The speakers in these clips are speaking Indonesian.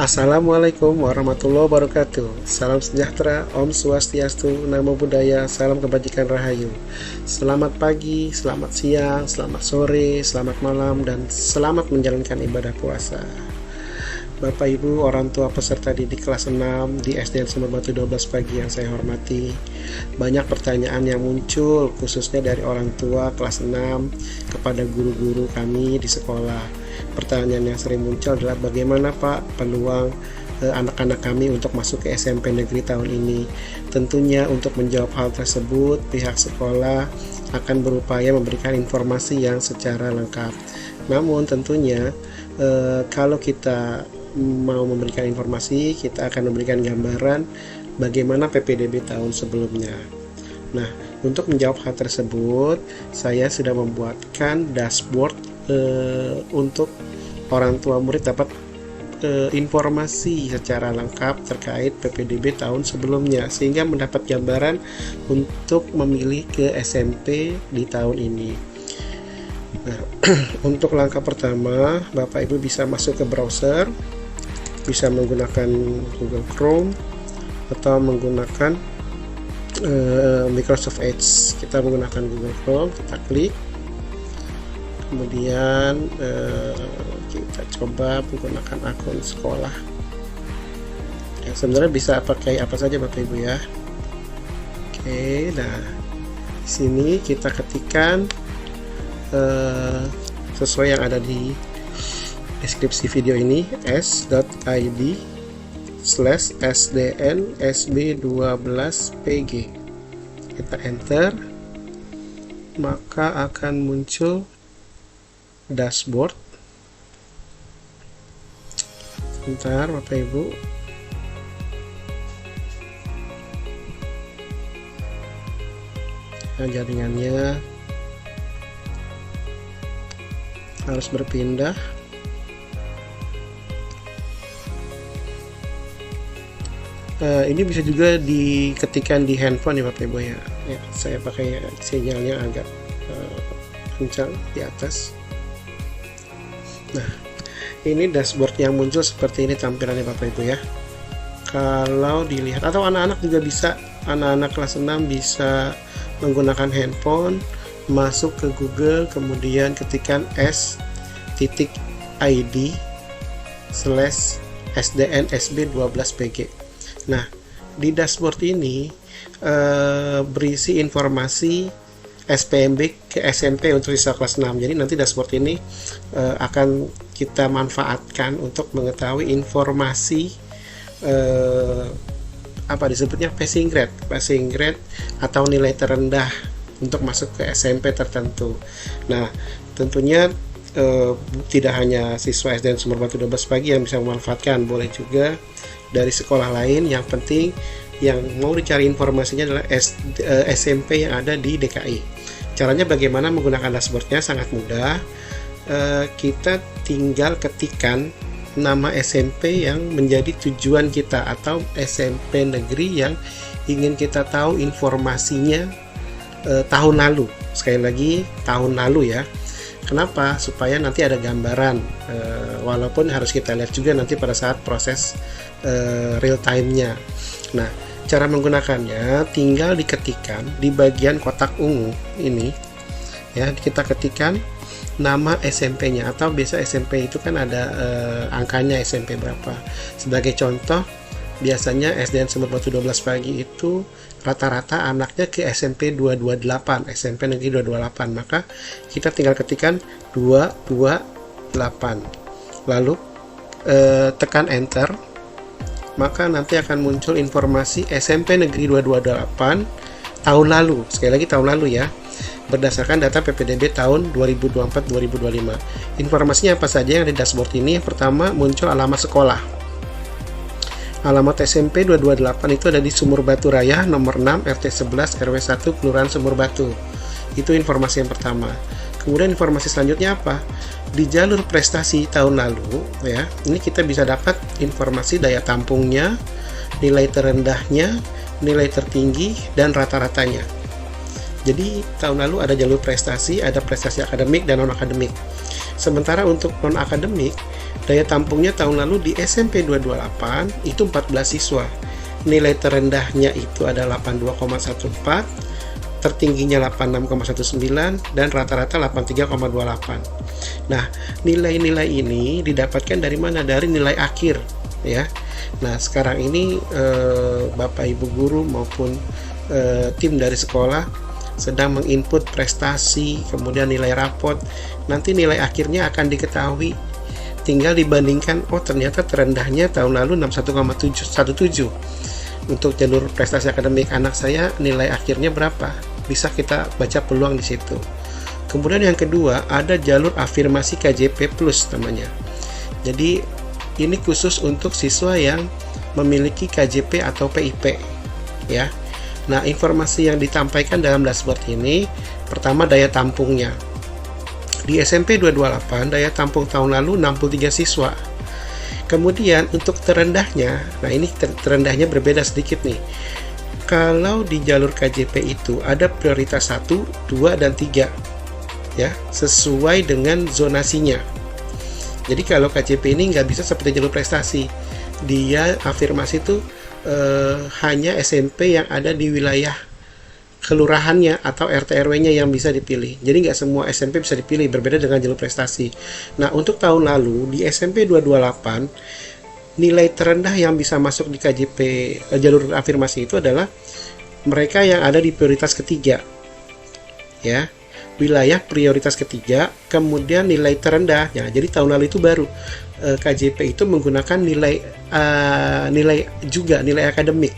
Assalamualaikum warahmatullahi wabarakatuh. Salam sejahtera, Om Swastiastu, Namo Buddhaya, salam kebajikan rahayu. Selamat pagi, selamat siang, selamat sore, selamat malam, dan selamat menjalankan ibadah puasa. Bapak Ibu, orang tua peserta didik kelas 6 di SDN Sumber Batu 12 pagi yang saya hormati. Banyak pertanyaan yang muncul khususnya dari orang tua kelas 6 kepada guru-guru kami di sekolah. Pertanyaan yang sering muncul adalah bagaimana Pak peluang anak-anak kami untuk masuk ke SMP negeri tahun ini. Tentunya untuk menjawab hal tersebut, pihak sekolah akan berupaya memberikan informasi yang secara lengkap. Namun tentunya kalau kita mau memberikan informasi, kita akan memberikan gambaran bagaimana PPDB tahun sebelumnya. Nah, untuk menjawab hal tersebut, saya sudah membuatkan dashboard untuk orang tua murid dapat informasi secara lengkap terkait PPDB tahun sebelumnya, sehingga mendapat gambaran untuk memilih ke SMP di tahun ini. Nah, untuk langkah pertama, Bapak Ibu bisa masuk ke browser, bisa menggunakan Google Chrome atau menggunakan Microsoft Edge. Kita menggunakan Google Chrome, kita klik, kemudian kita coba menggunakan akun sekolah. Ya, sebenarnya bisa pakai apa saja Bapak Ibu ya. Oke, nah di sini kita ketikkan sesuai yang ada di deskripsi video ini, s.id/sdnsb12pg. Kita enter, maka akan muncul dashboard. Sebentar Bapak Ibu. Nah, jaringannya harus berpindah. Ini bisa juga diketikkan di handphone ya Bapak Ibu ya. Saya pakai sinyalnya agak kencang di atas. Nah, ini dashboard yang muncul seperti ini tampilannya Bapak Ibu ya. Kalau dilihat, atau anak-anak juga bisa, anak-anak kelas 6 bisa menggunakan handphone, masuk ke Google, kemudian ketikkan s.id/sdnsb12pg. Nah, di dashboard ini berisi informasi SPMB ke SMP untuk siswa kelas 6. Jadi nanti dashboard ini akan kita manfaatkan untuk mengetahui informasi apa disebutnya passing grade atau nilai terendah untuk masuk ke SMP tertentu. Nah, tentunya tidak hanya siswa SDN Sumber Batu 12 pagi yang bisa memanfaatkan, boleh juga dari sekolah lain. Yang penting yang mau dicari informasinya adalah SMP yang ada di DKI. Caranya bagaimana menggunakan dashboardnya? Sangat mudah. Kita tinggal ketikkan nama SMP yang menjadi tujuan kita atau SMP negeri yang ingin kita tahu informasinya tahun lalu. Sekali lagi tahun lalu ya. Kenapa? Supaya nanti ada gambaran, walaupun harus kita lihat juga nanti pada saat proses real time-nya. Nah, cara menggunakannya tinggal diketikkan di bagian kotak ungu ini ya, kita ketikkan nama SMP-nya, atau biasa SMP itu kan ada angkanya SMP berapa. Sebagai contoh, biasanya SDN Sumber Batu 12 pagi itu rata-rata anaknya ke SMP 228, SMP negeri 228, maka kita tinggal ketikkan 228, lalu tekan enter, maka nanti akan muncul informasi SMP negeri 228 tahun lalu. Sekali lagi tahun lalu ya, berdasarkan data PPDB tahun 2024-2025. Informasinya apa saja yang ada di dashboard ini? Yang pertama, muncul alamat sekolah. Alamat SMP 228 itu ada di Sumur Batu Raya nomor 6 RT 11 RW 1 Kelurahan Sumur Batu. Itu informasi yang pertama. Kemudian informasi selanjutnya apa? Di jalur prestasi tahun lalu ya, ini kita bisa dapat informasi daya tampungnya, nilai terendahnya, nilai tertinggi, dan rata-ratanya. Jadi tahun lalu ada jalur prestasi, ada prestasi akademik dan non akademik. Sementara untuk non-akademik, daya tampungnya tahun lalu di SMP 228 itu 14 siswa. Nilai terendahnya itu adalah 82,14, tertingginya 86,19, dan rata-rata 83,28. Nah, nilai-nilai ini didapatkan dari mana? Dari nilai akhir, ya. Nah, sekarang ini Bapak Ibu guru maupun tim dari sekolah sedang menginput prestasi, kemudian nilai rapot. Nanti nilai akhirnya akan diketahui. Tinggal dibandingkan, oh ternyata terendahnya tahun lalu 61,17. Untuk jalur prestasi akademik anak saya, nilai akhirnya berapa? Bisa kita baca peluang di situ. Kemudian yang kedua, ada jalur afirmasi KJP Plus namanya. Jadi ini khusus untuk siswa yang memiliki KJP atau PIP, ya. Nah, informasi yang ditampaikan dalam dashboard ini, pertama daya tampungnya. Di SMP 228, daya tampung tahun lalu 63 siswa. Kemudian untuk terendahnya, nah ini terendahnya berbeda sedikit nih. Kalau di jalur KJP itu ada prioritas 1, 2, dan 3, ya, sesuai dengan zonasinya. Jadi kalau KJP ini nggak bisa seperti jalur prestasi, dia afirmasi itu hanya SMP yang ada di wilayah kelurahannya atau RT RW-nya yang bisa dipilih. Jadi nggak semua SMP bisa dipilih, berbeda dengan jalur prestasi. Nah, untuk tahun lalu di SMP 228, nilai terendah yang bisa masuk di KJP jalur afirmasi itu adalah mereka yang ada di prioritas ketiga, ya, wilayah prioritas ketiga. Kemudian nilai terendahnya, jadi tahun lalu itu baru KJP itu menggunakan nilai akademik.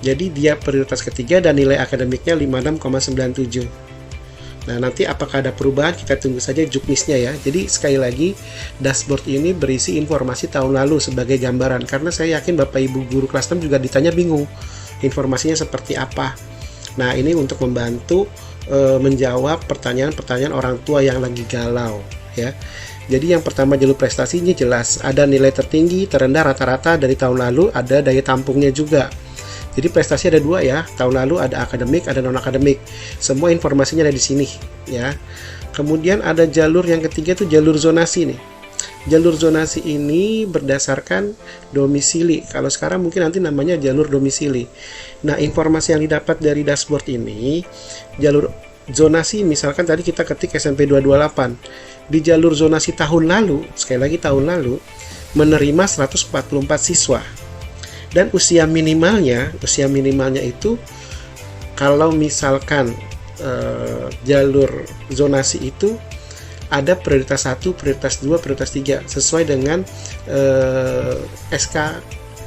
Jadi dia prioritas ketiga dan nilai akademiknya 56,97. Nah, nanti apakah ada perubahan, kita tunggu saja juknisnya ya. Jadi sekali lagi, dashboard ini berisi informasi tahun lalu sebagai gambaran, karena saya yakin Bapak Ibu guru kelas 6 juga ditanya bingung informasinya seperti apa. Nah, ini untuk membantu menjawab pertanyaan-pertanyaan orang tua yang lagi galau, ya. Jadi yang pertama, jalur prestasinya jelas, ada nilai tertinggi, terendah, rata-rata dari tahun lalu, ada daya tampungnya juga. Jadi prestasi ada dua ya, tahun lalu ada akademik, ada non-akademik. Semua informasinya ada di sini ya. Kemudian ada jalur yang ketiga tuh jalur zonasi nih. Jalur zonasi ini berdasarkan domisili. Kalau sekarang mungkin nanti namanya jalur domisili. Nah, informasi yang didapat dari dashboard ini, jalur zonasi misalkan tadi kita ketik SMP 228. Di jalur zonasi tahun lalu, sekali lagi tahun lalu, menerima 144 siswa. Dan usia minimalnya itu kalau misalkan jalur zonasi itu ada prioritas 1, prioritas 2, prioritas 3 sesuai dengan SK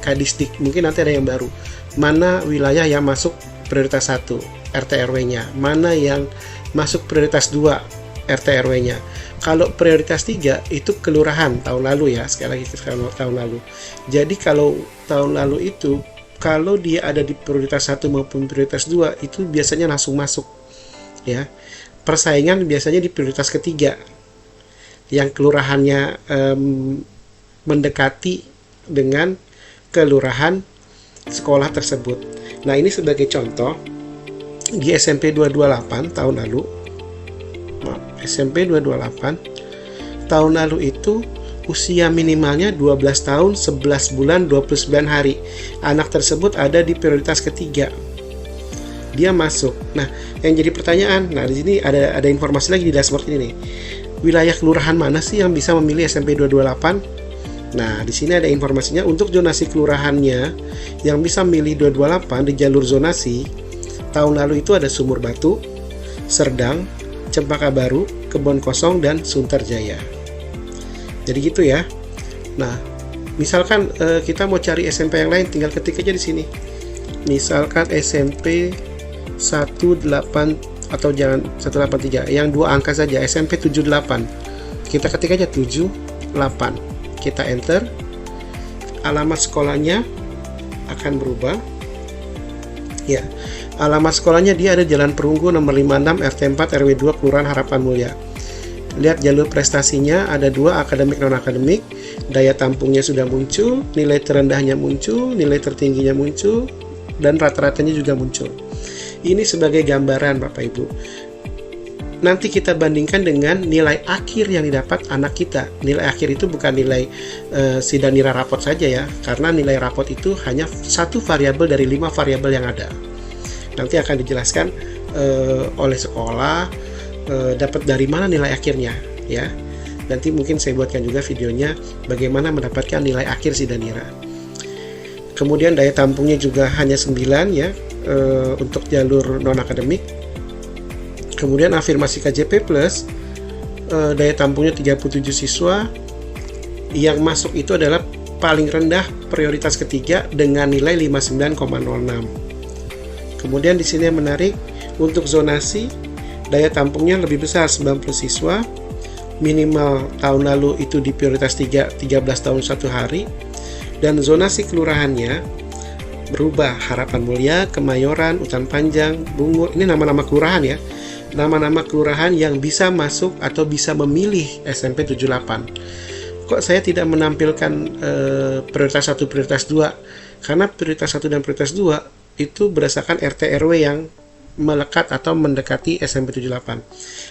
Kadisdik. Mungkin nanti ada yang baru. Mana wilayah yang masuk prioritas 1 RT RW-nya, mana yang masuk prioritas 2 RT RW-nya. Kalau prioritas 3 itu kelurahan tahun lalu ya, sekali lagi tahun lalu. Jadi kalau tahun lalu itu, kalau dia ada di prioritas 1 maupun prioritas 2 itu biasanya langsung masuk ya. Persaingan biasanya di prioritas ketiga yang kelurahannya mendekati dengan kelurahan sekolah tersebut. Nah, ini sebagai contoh di SMP 228 tahun lalu, SMP 228 tahun lalu itu usia minimalnya 12 tahun 11 bulan 29 hari. Anak tersebut ada di prioritas ketiga, dia masuk. Nah, yang jadi pertanyaan, nah di sini ada informasi lagi di dashboard ini nih. Wilayah kelurahan mana sih yang bisa memilih SMP 228? Nah, di sini ada informasinya. Untuk zonasi kelurahannya yang bisa milih 228 di jalur zonasi tahun lalu itu ada Sumur Batu, Serdang, Cempaka Baru, Kebon Kosong, dan Sunterjaya. Jadi gitu ya. Nah, misalkan kita mau cari SMP yang lain, tinggal ketik aja di sini. Misalkan SMP 18 atau jangan 183, yang dua angka saja, SMP 78. Kita ketik aja 78. Kita enter. Alamat sekolahnya akan berubah. Ya. Alamat sekolahnya dia ada Jalan Perunggu nomor 56 RT 4 RW 2 Kelurahan Harapan Mulia. Lihat jalur prestasinya ada 2, akademik non-akademik. Daya tampungnya sudah muncul, nilai terendahnya muncul, nilai tertingginya muncul, dan rata-ratanya juga muncul. Ini sebagai gambaran Bapak Ibu. nanti kita bandingkan dengan nilai akhir yang didapat anak kita. Nilai akhir itu bukan nilai Sidanira rapot saja ya, karena nilai rapot itu hanya satu variabel dari 5 variabel yang ada. Nanti akan dijelaskan oleh sekolah dapat dari mana nilai akhirnya ya. Nanti mungkin saya buatkan juga videonya bagaimana mendapatkan nilai akhir Sidanira. Kemudian daya tampungnya juga hanya 9 ya untuk jalur non akademik. Kemudian afirmasi KJP plus daya tampungnya 37 siswa. Yang masuk itu adalah paling rendah prioritas ketiga dengan nilai 59,06. Kemudian di sini yang menarik, untuk zonasi daya tampungnya lebih besar 90 siswa. Minimal tahun lalu itu di prioritas 13 tahun 1 hari. Dan zonasi kelurahannya berubah, Harapan Mulia, Kemayoran, Utan Panjang, Bungur. Ini nama-nama kelurahan ya. Nama-nama kelurahan yang bisa masuk atau bisa memilih SMP 78. Kok saya tidak menampilkan prioritas 1, prioritas 2? Karena prioritas 1 dan prioritas 2 itu berdasarkan RT RW yang melekat atau mendekati SMP 78.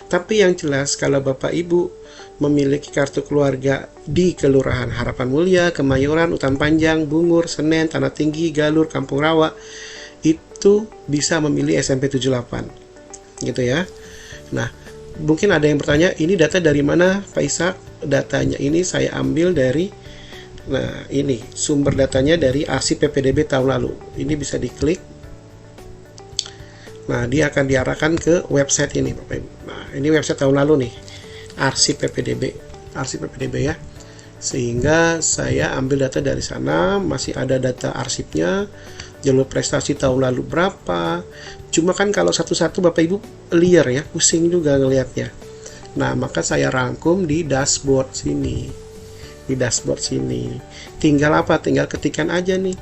Tapi yang jelas kalau Bapak Ibu memiliki kartu keluarga di Kelurahan Harapan Mulia, Kemayoran, Utan Panjang, Bungur, Senen, Tanah Tinggi, Galur, Kampung Rawa, itu bisa memilih SMP 78. Gitu ya. Nah, mungkin ada yang bertanya, ini data dari mana Pak Ishak? Datanya ini saya ambil dari, nah ini sumber datanya dari arsip PPDB tahun lalu. Ini bisa diklik. Nah, dia akan diarahkan ke website ini Bapak Ibu. Nah, ini website tahun lalu nih, arsip PPDB ya. Sehingga saya ambil data dari sana, masih ada data arsipnya, jalur prestasi tahun lalu berapa. Cuma kan kalau satu-satu Bapak Ibu liar ya, pusing juga ngelihatnya. Nah, maka saya rangkum di dashboard sini. Tinggal apa? Tinggal ketikkan aja nih.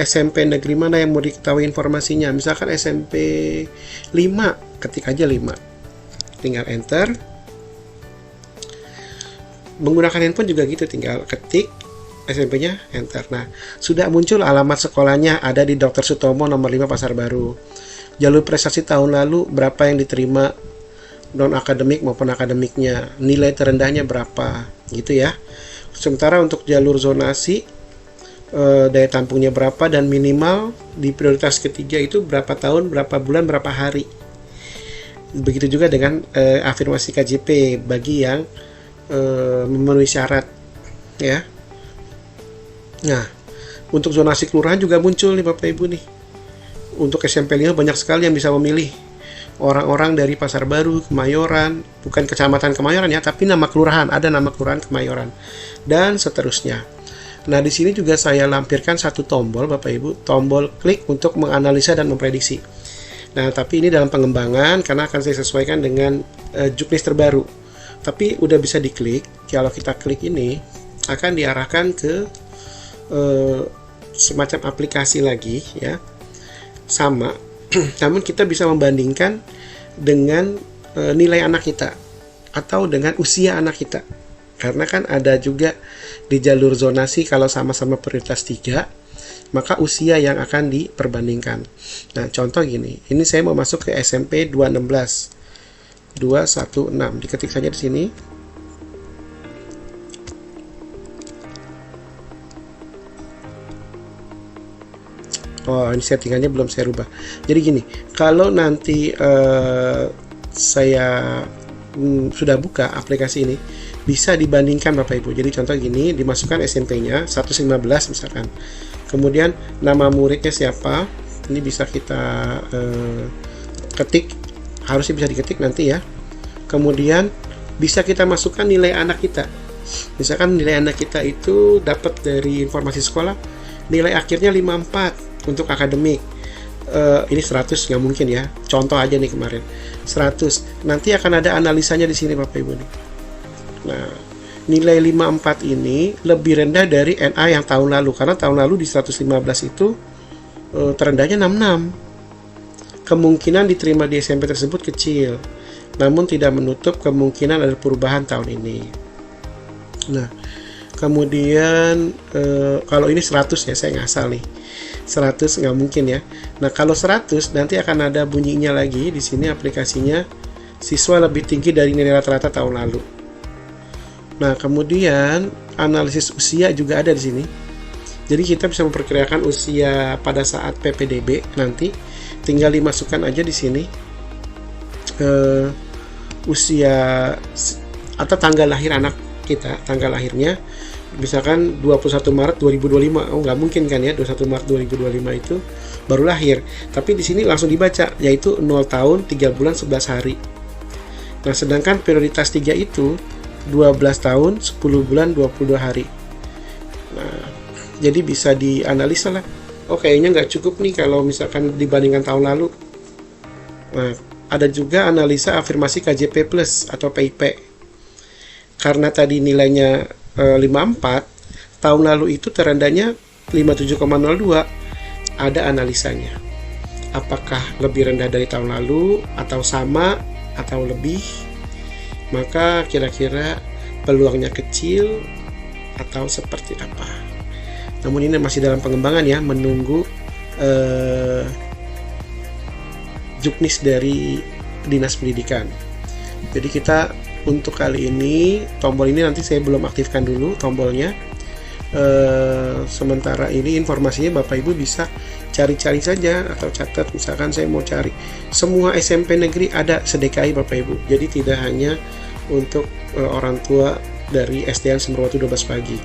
SMP negeri mana yang mau diketahui informasinya. Misalkan SMP 5, ketik aja 5. Tinggal enter. Menggunakan handphone juga gitu, tinggal ketik SMP-nya, enter. Nah, sudah muncul alamat sekolahnya, ada di Dr. Sutomo nomor 5 Pasar Baru. Jalur prestasi tahun lalu berapa yang diterima non akademik maupun akademiknya, nilai terendahnya berapa, gitu ya. Sementara untuk jalur zonasi daya tampungnya berapa dan minimal di prioritas ketiga itu berapa tahun, berapa bulan, berapa hari. Begitu juga dengan afirmasi KJP bagi yang memenuhi syarat ya. Nah, untuk zonasi kelurahan juga muncul nih Bapak Ibu nih. Untuk SMP 5 banyak sekali yang bisa memilih. Orang-orang dari Pasar Baru, Kemayoran, bukan kecamatan Kemayoran ya, tapi nama kelurahan, ada nama kelurahan Kemayoran dan seterusnya. Nah, di sini juga saya lampirkan satu tombol Bapak Ibu, tombol klik untuk menganalisa dan memprediksi. Nah, tapi ini dalam pengembangan karena akan saya sesuaikan dengan juknis terbaru. Tapi udah bisa diklik. Kalau kita klik ini akan diarahkan ke semacam aplikasi lagi ya, sama namun kita bisa membandingkan dengan nilai anak kita atau dengan usia anak kita, karena kan ada juga di jalur zonasi kalau sama-sama prioritas 3 maka usia yang akan diperbandingkan. Nah, contoh gini, ini saya mau masuk ke SMP 216 diketik saja di sini. Oh, ini settingannya belum saya rubah. Jadi gini, kalau nanti saya sudah buka aplikasi ini, bisa dibandingkan Bapak Ibu. Jadi contoh gini, dimasukkan SMP-nya 115 misalkan. Kemudian nama muridnya siapa? Ini bisa kita ketik, harusnya bisa diketik nanti ya. Kemudian bisa kita masukkan nilai anak kita. Misalkan nilai anak kita itu dapat dari informasi sekolah, nilai akhirnya 54 untuk akademik. Ini 100 nggak mungkin ya, contoh aja nih kemarin 100. Nanti akan ada analisanya di sini Bapak Ibu nih. Nah, nilai 54 ini lebih rendah dari NA yang tahun lalu, karena tahun lalu di 115 itu terendahnya 66. Kemungkinan diterima di SMP tersebut kecil, namun tidak menutup kemungkinan ada perubahan tahun ini. Nah, kemudian kalau ini 100 ya, saya ngasal nih, 100 nggak mungkin ya. Nah, kalau 100 nanti akan ada bunyinya lagi di sini aplikasinya, siswa lebih tinggi dari nilai rata-rata tahun lalu. Nah, kemudian analisis usia juga ada di sini. Jadi kita bisa memperkirakan usia pada saat PPDB nanti, tinggal dimasukkan aja di sini usia atau tanggal lahir anak kita, tanggal lahirnya. Misalkan 21 Maret 2025, nggak mungkin kan ya, 21 Maret 2025 itu baru lahir. Tapi di sini langsung dibaca, yaitu 0 tahun 3 bulan 11 hari. Nah, sedangkan prioritas 3 itu 12 tahun 10 bulan 22 hari. Nah, jadi bisa dianalisa lah. Oh, kayaknya nggak cukup nih kalau misalkan dibandingkan tahun lalu. Nah, ada juga analisa afirmasi KJP Plus atau PIP. Karena tadi nilainya 54, tahun lalu itu terendahnya 57,02. Ada analisanya. Apakah lebih rendah dari tahun lalu atau sama atau lebih? Maka kira-kira peluangnya kecil atau seperti apa? Namun ini masih dalam pengembangan ya, menunggu juknis dari Dinas Pendidikan. Jadi kita untuk kali ini, tombol ini nanti saya belum aktifkan dulu tombolnya. Sementara ini informasinya Bapak Ibu bisa cari-cari saja atau catat. Misalkan saya mau cari semua SMP negeri ada se-DKI Bapak Ibu. Jadi tidak hanya untuk orang tua dari SDN Semerbatu 12 Pagi.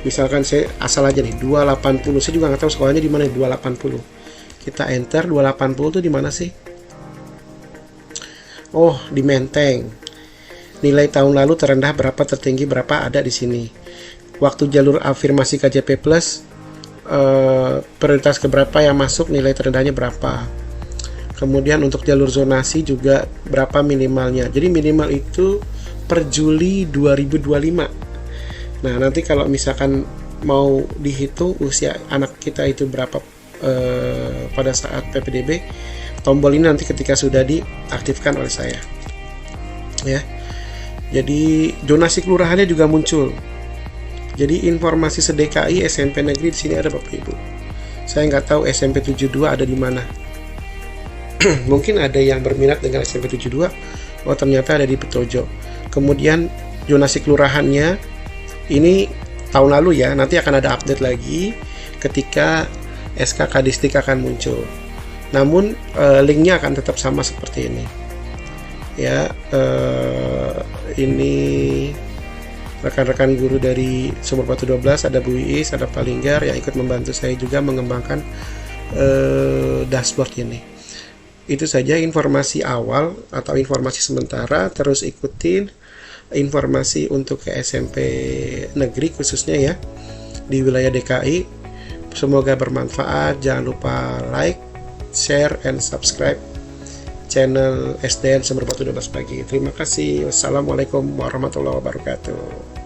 Misalkan saya asal aja nih 280. Saya juga nggak tahu sekolahnya di mana 280. Kita enter 280 itu di mana sih? Oh, di Menteng. Nilai tahun lalu terendah berapa, tertinggi berapa, ada di sini. Waktu jalur afirmasi KJP Plus, prioritas keberapa yang masuk, nilai terendahnya berapa. Kemudian untuk jalur zonasi juga berapa minimalnya. Jadi minimal itu per Juli 2025. Nah, nanti kalau misalkan mau dihitung usia anak kita itu berapa pada saat PPDB, tombol ini nanti ketika sudah diaktifkan oleh saya. Ya. Jadi zonasi kelurahannya juga muncul. Jadi informasi se-DKI SMP negeri di sini ada Bapak Ibu. Saya nggak tahu SMP 72 ada di mana. Mungkin ada yang berminat dengan SMP 72. Oh, ternyata ada di Petojo. Kemudian zonasi kelurahannya ini tahun lalu ya. Nanti akan ada update lagi ketika SKK Distrik akan muncul. Namun linknya akan tetap sama seperti ini. Ya, ini rekan-rekan guru dari Semerbatu 12, ada Bu Iis, ada Pak Linggar yang ikut membantu saya juga mengembangkan dashboard ini. Itu saja informasi awal atau informasi sementara. Terus ikutin informasi untuk ke SMP negeri khususnya ya di wilayah DKI. Semoga bermanfaat. Jangan lupa like, share, and subscribe channel SDN Semerbatu 12 Pagi. Terima kasih. Wassalamualaikum warahmatullahi wabarakatuh.